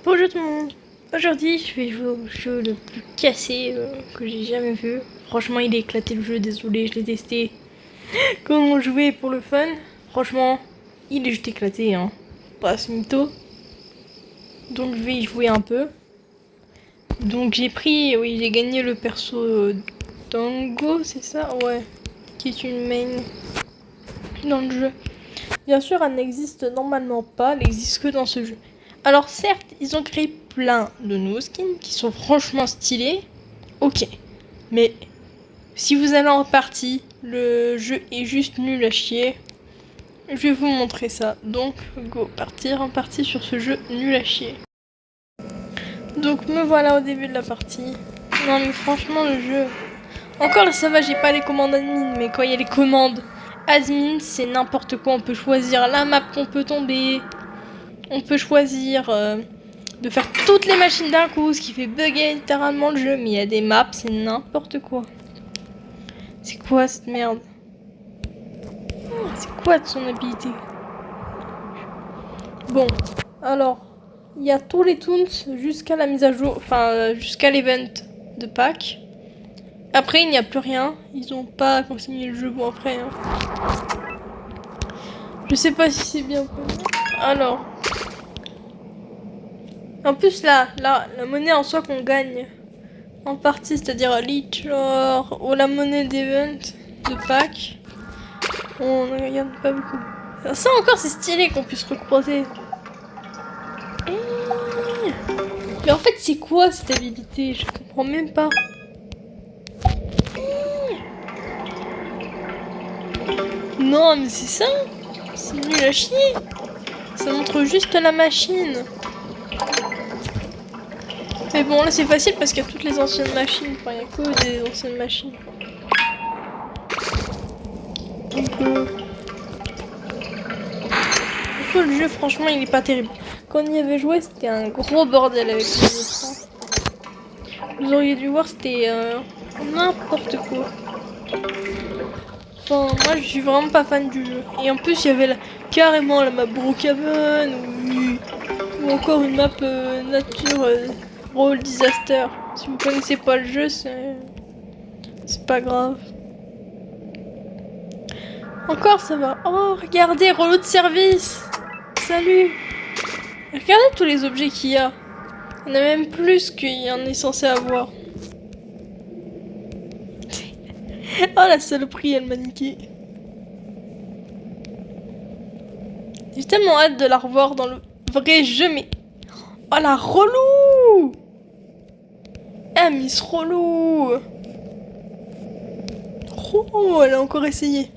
Bonjour tout le monde. Aujourd'hui, je vais jouer au jeu le plus cassé que j'ai jamais vu. Franchement, il est éclaté le jeu, désolé, je l'ai testé quand on jouait pour le fun. Franchement, il est juste éclaté, hein. Pas ce mytho. Donc je vais y jouer un peu. Donc j'ai pris, oui, j'ai gagné le perso Dango, c'est ça? Ouais. Qui est une main dans le jeu. Bien sûr, elle n'existe normalement pas, elle n'existe que dans ce jeu. Alors certes, ils ont créé plein de nouveaux skins qui sont franchement stylés. Ok. Mais si vous allez en partie, le jeu est juste nul à chier. Je vais vous montrer ça. Donc, go, partir en partie sur ce jeu nul à chier. Donc me voilà au début de la partie. Non mais franchement le jeu... Encore là ça va, j'ai pas les commandes admin, mais quand il y a les commandes admin, c'est n'importe quoi. On peut choisir la map qu'on peut tomber. On peut choisir de faire toutes les machines d'un coup, ce qui fait bugger littéralement le jeu. Mais il y a des maps, c'est n'importe quoi. C'est quoi cette merde? C'est quoi de son habilité? Bon, alors, il y a tous les toons jusqu'à la mise à jour, enfin jusqu'à l'event de Pâques. Après, il n'y a plus rien. Ils ont pas continué le jeu bon après. Hein. Je sais pas si c'est bien. Alors. En plus, là, la monnaie en soi qu'on gagne en partie, c'est-à-dire Lich ou la monnaie d'event de Pâques, on ne regarde pas beaucoup. Alors ça encore, c'est stylé qu'on puisse recroiser. Mais en fait, c'est quoi cette habilité? Je comprends même pas. Non, mais c'est ça. C'est nul à chier. Ça montre juste la machine. Mais bon, là c'est facile parce qu'il y a toutes les anciennes machines. Enfin, il n'y a que des anciennes machines. Donc, le jeu, franchement, il est pas terrible. Quand on y avait joué, c'était un gros bordel avec les écrans. Vous auriez dû voir, c'était n'importe quoi. Enfin, moi, je suis vraiment pas fan du jeu. Et en plus, il y avait carrément la map Brookhaven ou encore une map nature Roll Disaster. Si vous connaissez pas le jeu, c'est pas grave. Encore ça va. Oh, regardez, rouleau de service. Salut. Regardez tous les objets qu'il y a. Il y en a même plus qu'il y en est censé avoir. Oh la saloperie, elle m'a niqué. J'ai tellement hâte de la revoir dans le vrai jeu, mais... Oh la relou. Ah, Miss relou. Oh, elle a encore essayé.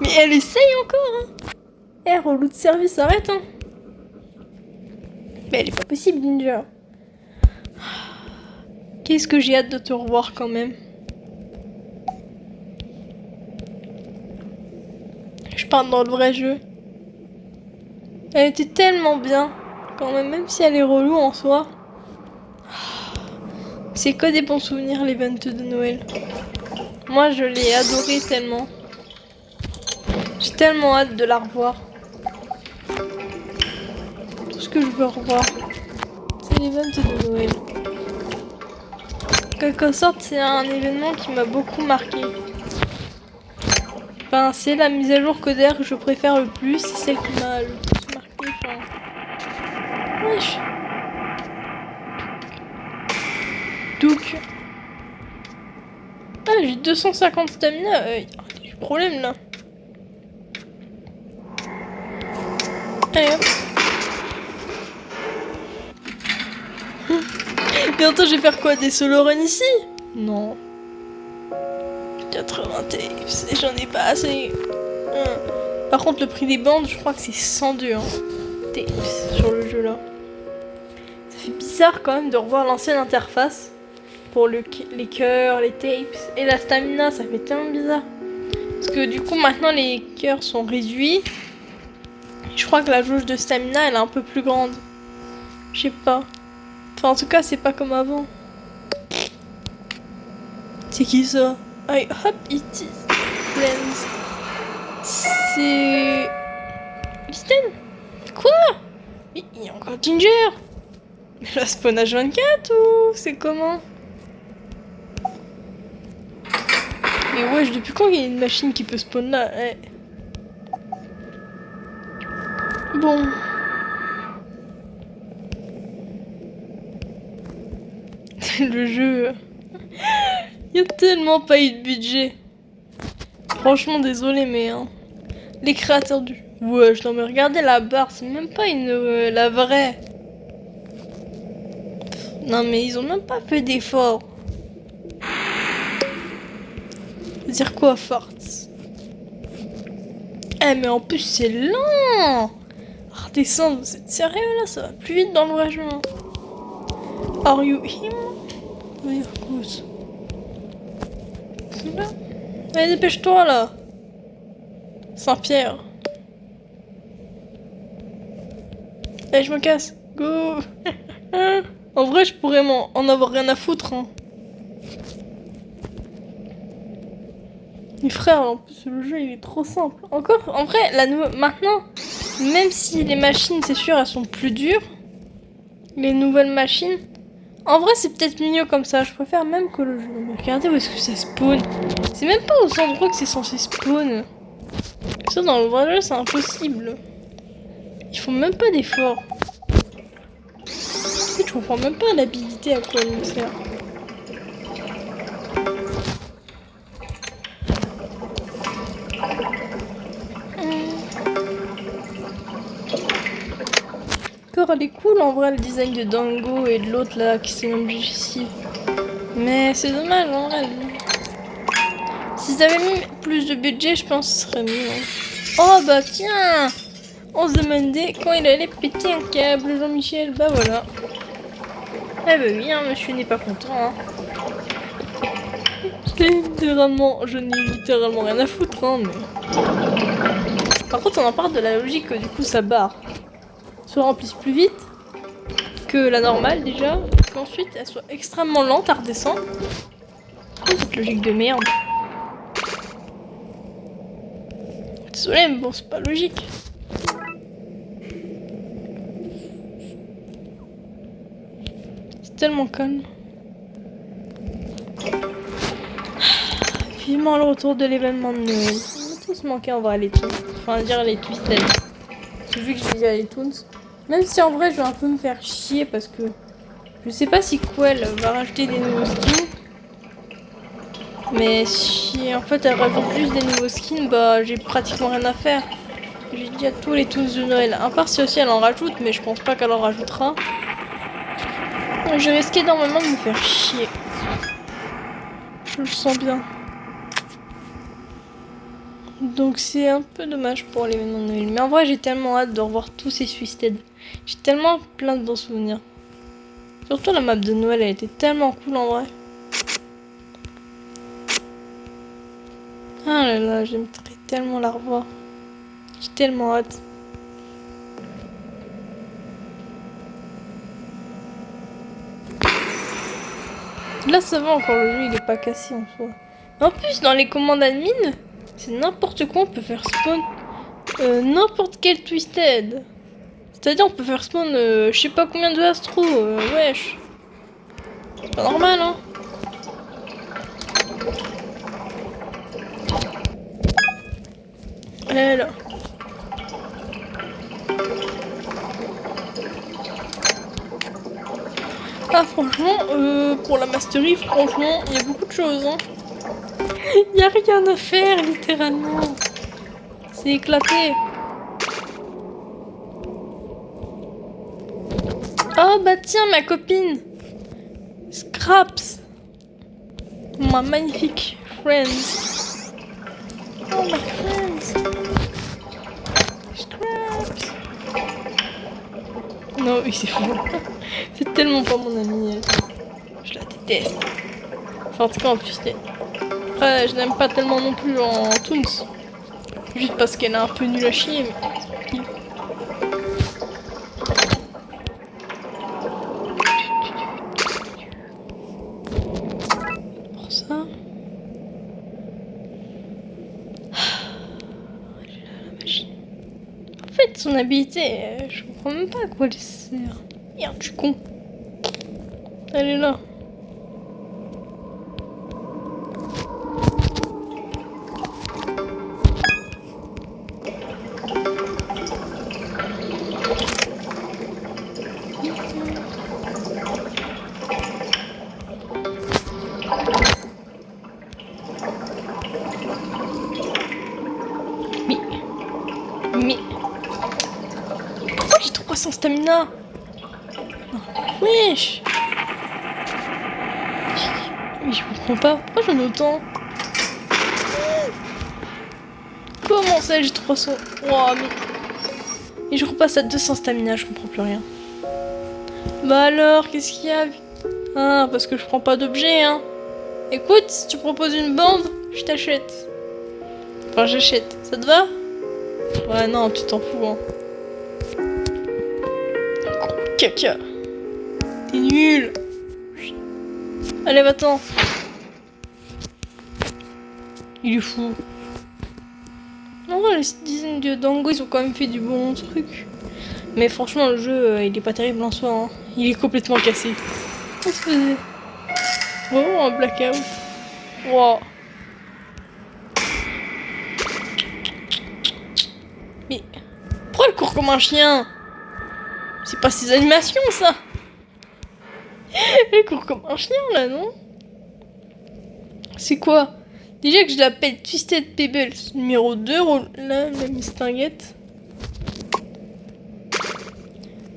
Mais elle essaye encore, hein. Eh, relou de service, arrête, hein. Mais elle est pas possible, Ninja. Qu'est-ce que j'ai hâte de te revoir quand même. Je parle dans le vrai jeu. Elle était tellement bien, quand même si elle est relou en soi. C'est que des bons souvenirs, l'event de Noël. Moi, je l'ai adoré tellement. J'ai tellement hâte de la revoir. Tout ce que je veux revoir, c'est l'event de Noël. En quelque sorte, c'est un événement qui m'a beaucoup marqué. Enfin, c'est la mise à jour coder que je préfère le plus. C'est celle qui m'a le plus marqué. Enfin... Wesh. Donc... Ah, j'ai 250 stamina. J'ai du problème là. Allez hop. Bientôt je vais faire quoi? Des solo runs ici? Non. 80 tapes, j'en ai pas assez. Par contre le prix des bandes, je crois que c'est 102 hein, tapes sur le jeu là. Ça fait bizarre quand même de revoir l'ancienne interface. Pour les cœurs, les tapes et la stamina, ça fait tellement bizarre. Parce que du coup maintenant les cœurs sont réduits. Je crois que la jauge de stamina elle est un peu plus grande. Je sais pas. Enfin en tout cas c'est pas comme avant. C'est qui ça? I hope it is friends. C'est... Listen? Quoi? Mais il y a encore Ginger. Mais la spawn H24 ou c'est comment? Mais wesh, depuis quand il y a une machine qui peut spawn là? Bon. Le jeu... Il y a tellement pas eu de budget. Franchement, désolé, mais... Hein, les créateurs du... Wesh, non mais regardez la barre, c'est même pas la vraie. Non mais ils ont même pas fait d'efforts. Dire quoi, farts? Eh mais en plus c'est lent. Redescendre, c'est sérieux là, ça va plus vite dans le vrai jeu. Hein. Are you him? Oui, écoute. C'est là. Allez, dépêche-toi là. Saint-Pierre. Allez, je me casse. Go. En vrai, je pourrais en avoir rien à foutre. Hein. Mais frère, en plus le jeu il est trop simple. Encore, en vrai, maintenant, même si les machines, c'est sûr, elles sont plus dures, les nouvelles machines, en vrai c'est peut-être mieux comme ça. Je préfère même que le jeu. Mais regardez où est-ce que ça spawn. C'est même pas aux endroits que c'est censé spawn. Ça dans le vrai jeu c'est impossible. Ils font même pas d'efforts. Je comprends même pas l'habilité à quoi elle me sert. Elle est cool en vrai le design de Dango et de l'autre là qui s'est nommé ici. Mais c'est dommage en vrai. S'ils avaient mis plus de budget, je pense que ce serait mieux. Hein. Oh bah tiens, on se demandait quand il allait péter un câble, Jean-Michel. Bah voilà. Eh bah oui, hein, monsieur n'est pas content. Hein. Je n'ai littéralement rien à foutre. Hein, mais... Par contre, on en parle de la logique que du coup ça barre. Se remplisse plus vite que la normale déjà, qu'ensuite elle soit extrêmement lente à redescendre. Oh, cette logique de merde. Désolé, mais bon, c'est pas logique. C'est tellement calme. Vivement le retour de l'événement de Noël. On a tous manqué en vrai les Toons. Enfin, dire les Twisted. J'ai vu que j'ai dit les Toons. Même si en vrai je vais un peu me faire chier parce que je sais pas si Quell va rajouter des nouveaux skins. Mais si en fait elle rajoute juste des nouveaux skins, bah j'ai pratiquement rien à faire. J'ai dit à tous les Toons de Noël. À part si aussi elle en rajoute, mais je pense pas qu'elle en rajoutera. Donc je risque énormément de me faire chier. Je le sens bien. Donc c'est un peu dommage pour l'événement de Noël. Mais en vrai j'ai tellement hâte de revoir tous ces Twisted. J'ai tellement plein de bons souvenirs. Surtout la map de Noël, elle était tellement cool en vrai. Ah là là, j'aimerais tellement la revoir. J'ai tellement hâte. Là ça va encore, le jeu il est pas cassé en soi. En plus dans les commandes admin, c'est n'importe quoi, on peut faire spawn n'importe quel Twisted. C'est-à-dire on peut faire spawn je sais pas combien de Astro, wesh. C'est pas normal hein. Eh là. Ah franchement, pour la mastery, franchement, il y a beaucoup de choses hein. Il y a rien à faire littéralement. C'est éclaté. Oh bah tiens ma copine Scraps, ma magnifique friends. Oh my friends Scraps. Non oui c'est fou. C'est tellement pas mon amie. Je la déteste. Enfin en tout cas en plus après je n'aime pas tellement non plus en Toons. Juste parce qu'elle est un peu nulle à chier mais... Son habilité, je comprends même pas à quoi elle sert. Merde, je suis con. Elle est là. Mais... Pourquoi j'ai 300 stamina? Wesh. Mais je comprends pas. Pourquoi j'en ai autant? Comment ça j'ai 300? Wow, mais... Et je repasse à 200 stamina, je comprends plus rien. Bah alors, qu'est-ce qu'il y a? Ah, parce que je prends pas d'objet, hein. Écoute, si tu proposes une bande, je t'achète. Enfin, j'achète. Ça te va? Ouais, non, tu t'en fous, hein. Gros caca. T'es nul. Allez, va-t'en. Il est fou. En vrai, les citizens de Dango, ils ont quand même fait du bon truc. Mais franchement, le jeu, il est pas terrible en soi. Hein. Il est complètement cassé. Qu'est-ce que c'est? Oh, un blackout. Wow. Mais pourquoi elle court comme un chien? C'est pas ses animations, ça. Elle court comme un chien, là, non? C'est quoi? Déjà que je l'appelle Twisted Pebbles numéro 2, là, la mistinguette.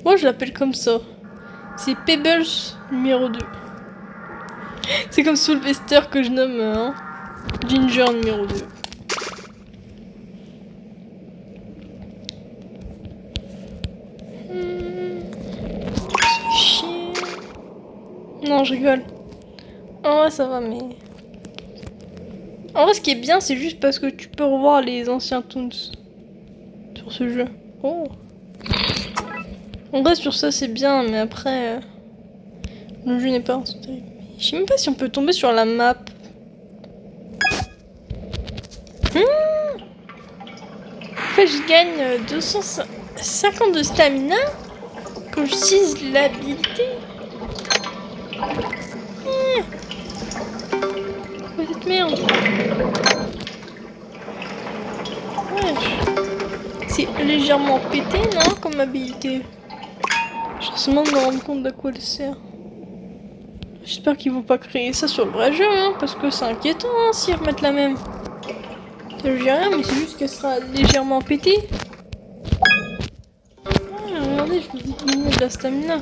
Moi, je l'appelle comme ça. C'est Pebbles numéro 2. C'est comme Sylvester que je nomme Ginger numéro 2. Chier. Non, je rigole. En vrai, ça va, mais... En vrai, ce qui est bien, c'est juste parce que tu peux revoir les anciens Toons sur ce jeu. Oh. En vrai, sur ça, c'est bien, mais après... le jeu n'est pas terrible. Je sais même pas si on peut tomber sur la map. En fait, je gagne 250 de stamina quand j'utilise l'habilité. Quoi cette merde? Wesh. C'est légèrement pété, non? Comme habilité. Je suis seulement de me rendre compte de quoi elle sert. J'espère qu'ils vont pas créer ça sur le vrai jeu, hein, parce que c'est inquiétant hein, s'ils remettent la même. Je dis rien, mais c'est juste qu'elle sera légèrement pétée. Ah, regardez, je vous dis de la stamina.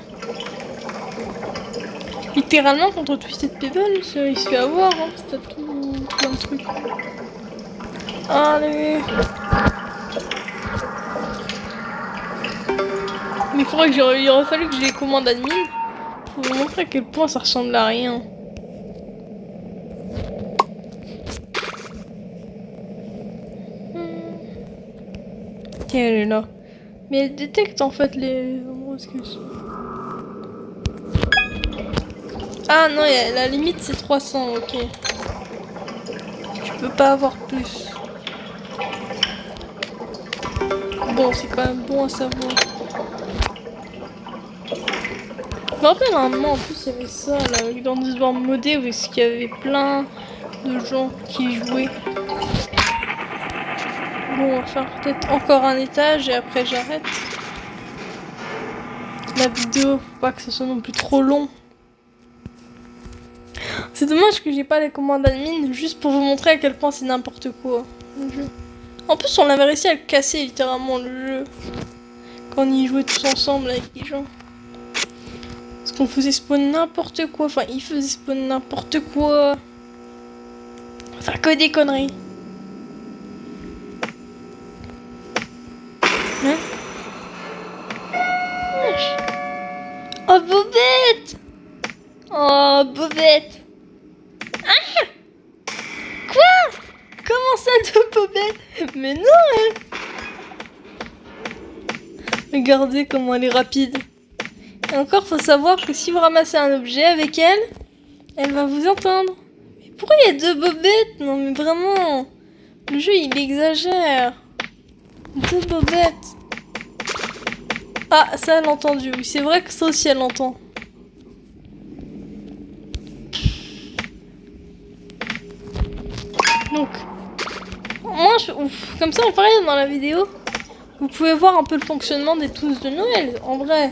Littéralement, contre Twisted Pebbles, il se fait avoir, hein, c'est tout plein de trucs. Allez. Mais il aurait fallu que j'ai les commandes admin pour vous montrer à quel point ça ressemble à rien. Tiens, elle est là. Mais elle détecte en fait les endroits où Ah non, la limite c'est 300, ok. Tu peux pas avoir plus. Bon, c'est quand même bon à savoir. Je me rappelle un moment en plus il y avait ça là, dans des joueurs modés où il y avait plein de gens qui jouaient. Bon, on va faire peut-être encore un étage et après j'arrête. La vidéo, faut pas que ce soit non plus trop long. C'est dommage que j'ai pas les commandes admin juste pour vous montrer à quel point c'est n'importe quoi le jeu. En plus on avait réussi à le casser littéralement le jeu. Quand on y jouait tous ensemble avec les gens. Parce qu'on faisait spawn n'importe quoi. Enfin ils faisaient spawn n'importe quoi. Enfin que des conneries. Hein? Wesh. Oh Bobette! Oh Bobette! Ah! Quoi? Comment ça de Bobette? Mais non hein. Regardez comment elle est rapide. Et encore faut savoir que si vous ramassez un objet avec elle, elle va vous entendre. Mais pourquoi il y a deux Bobettes? Non mais vraiment, le jeu il exagère. Deux Bobettes. Ah, ça, elle a entendu. Oui, c'est vrai que ça aussi, elle l'entend. Donc, moi, comme ça, on parlait dans la vidéo. Vous pouvez voir un peu le fonctionnement des tous de Noël. En vrai,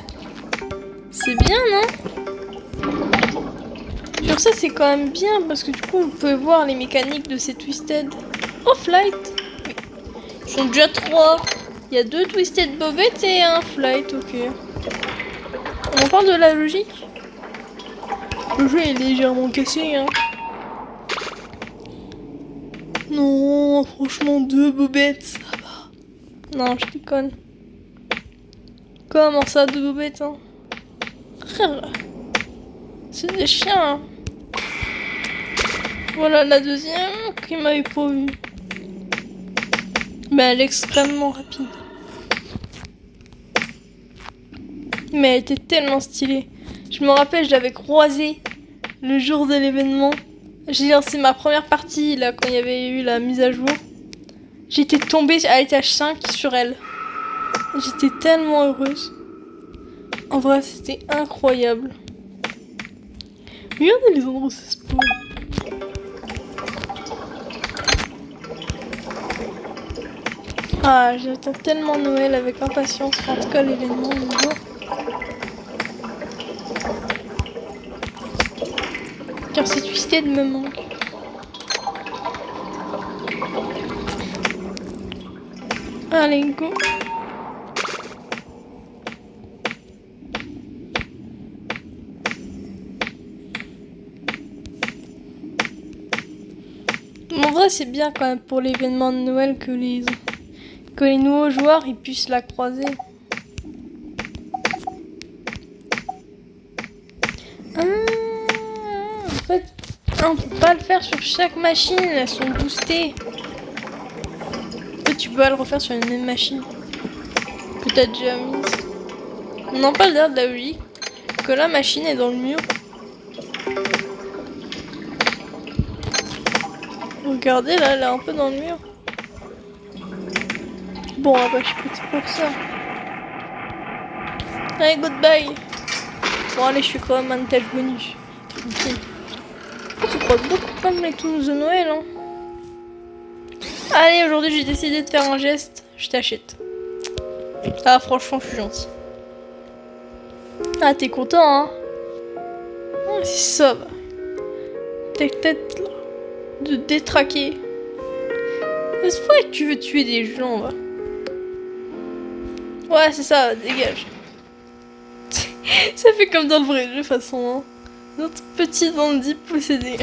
c'est bien, non? Sur ça, c'est quand même bien parce que du coup, vous pouvez voir les mécaniques de ces Twisted Off-Light. Ils sont déjà 3. Il y a 2 Twisted Bobettes et un Flight, ok. On parle de la logique. Le jeu est légèrement cassé, hein. Non, franchement, 2 bobettes, ça va. Non, je déconne. Comment ça, 2 bobettes, hein? Frère, c'est des chiens, hein. Voilà la deuxième qui m'avait pas vu. Mais elle est extrêmement rapide. Mais elle était tellement stylée. Je me rappelle, je l'avais croisée le jour de l'événement. J'ai lancé ma première partie là quand il y avait eu la mise à jour. J'étais tombée à l'étage 5 sur elle. J'étais tellement heureuse. En vrai, c'était incroyable. Regardez les endroits où ça se pose. Ah, j'attends tellement Noël avec impatience. En tout cas, l'événement du jour. Car ces Twisted me manque. Allez, go. En vrai, c'est bien quand même pour l'événement de Noël que les nouveaux joueurs ils puissent la croiser. Ah, en fait, on peut pas le faire sur chaque machine, elles sont boostées. En fait, tu peux pas le refaire sur une même machine que t'as déjà mise. Non, pas l'air de la logique que la machine est dans le mur. Regardez là, elle est un peu dans le mur. Bon, ah bah je peux tout pour ça. Allez, goodbye. Bon, allez, je fais quand même un tel bonus. Tranquille. Oh, tu crois beaucoup comme les toons de Noël, hein. Allez, aujourd'hui, j'ai décidé de faire un geste. Je t'achète. Ah, franchement, je suis gentil. Ah, t'es content, hein? Ah, c'est ça, va. T'es peut-être là de détraquer. C'est vrai que tu veux tuer des gens, va. Ouais, c'est ça, dégage. Ça fait comme dans le vrai jeu, de toute façon. Hein. Notre petit dandy possédé.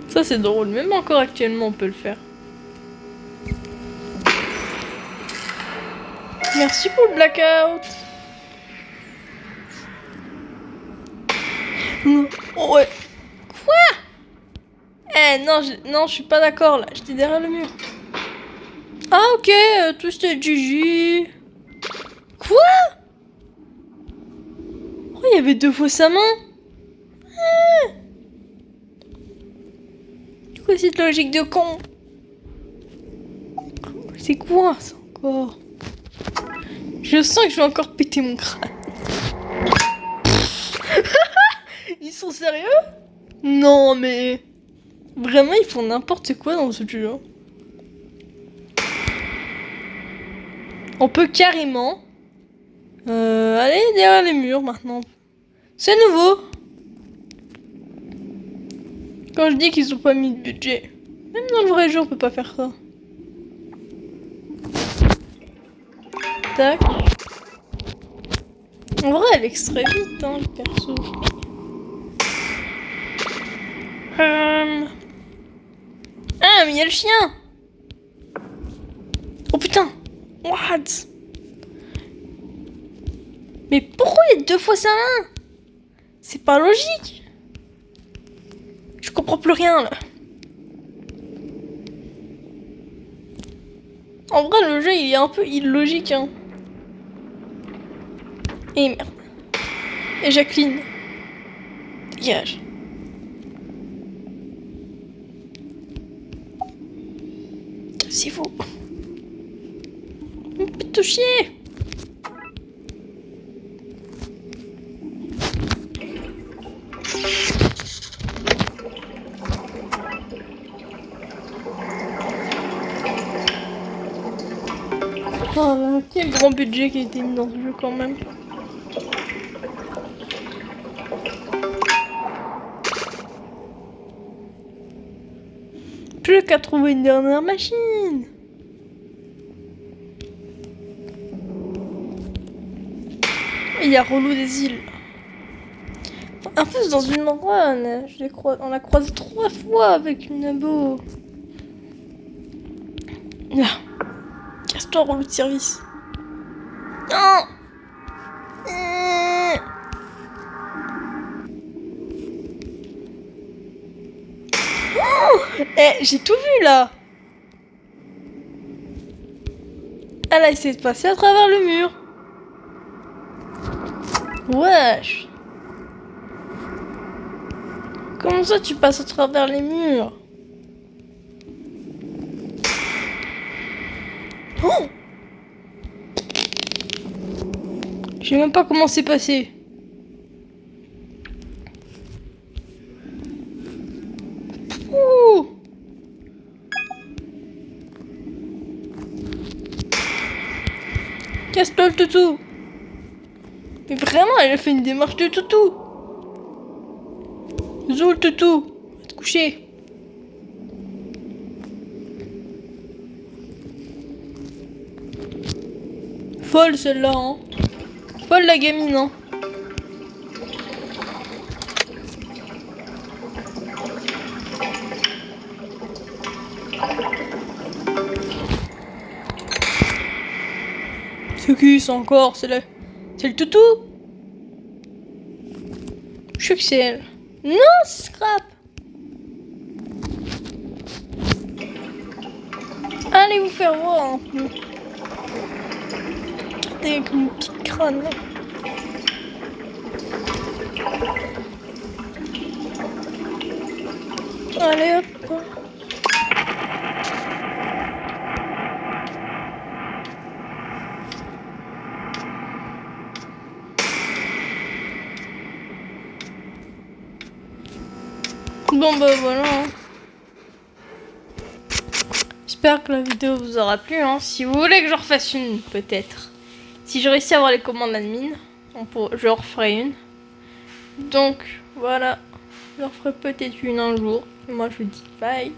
Ça, c'est drôle. Même encore actuellement, on peut le faire. Merci pour le blackout. Oh, ouais. Quoi? Eh, non, non, je suis pas d'accord, là. J'étais derrière le mur. Ah, ok. Tout c'était GG. Quoi? Oh, il y avait 2 fois sa main. Ah. Du coup, cette logique de con. C'est quoi, ça, encore? Je sens que je vais encore péter mon crâne. Ils sont sérieux? Non, mais... Vraiment, ils font n'importe quoi dans ce jeu. On peut carrément... aller derrière les murs, maintenant. C'est nouveau. Quand je dis qu'ils ont pas mis de budget. Même dans le vrai jeu, on peut pas faire ça. Tac. En vrai, elle extrait vite, hein, le perso. Ah, mais il y a le chien. Oh putain. What? Mais pourquoi il y a 2 fois sa main? C'est pas logique. Je comprends plus rien, là. En vrai, le jeu, il est un peu illogique, hein. Et merde. Et Jacqueline. Dégage. C'est vous. Me fait toucher. Il y a un grand budget qui a été mis dans ce jeu quand même. Plus qu'à trouver une dernière machine. Il y a Relou des îles. En plus, dans une run, on l'a croisé 3 fois avec une abo. Là. Casse-toi, Relou de service. Non. Oh, j'ai tout vu là. Elle a essayé de passer à travers le mur. Wesh. Comment ça tu passes à travers les murs? Oh, je sais même pas comment c'est passé. Ouh. Casse-toi le toutou. Mais vraiment, elle a fait une démarche de toutou. Zou le toutou, va te coucher. Folle celle-là, hein. Folle la gamine, hein. C'est qui ça encore? C'est le toutou? Je sais que c'est elle. Non, c'est Scrap. Allez vous faire voir un peu. Avec mon petit crâne là. Allez hop. Bon bah voilà. J'espère que la vidéo vous aura plu. Si vous voulez que je refasse une, peut-être. Si je réussis à avoir les commandes admin, je referai une. Donc voilà, je referai peut-être une un jour. Moi je vous dis bye.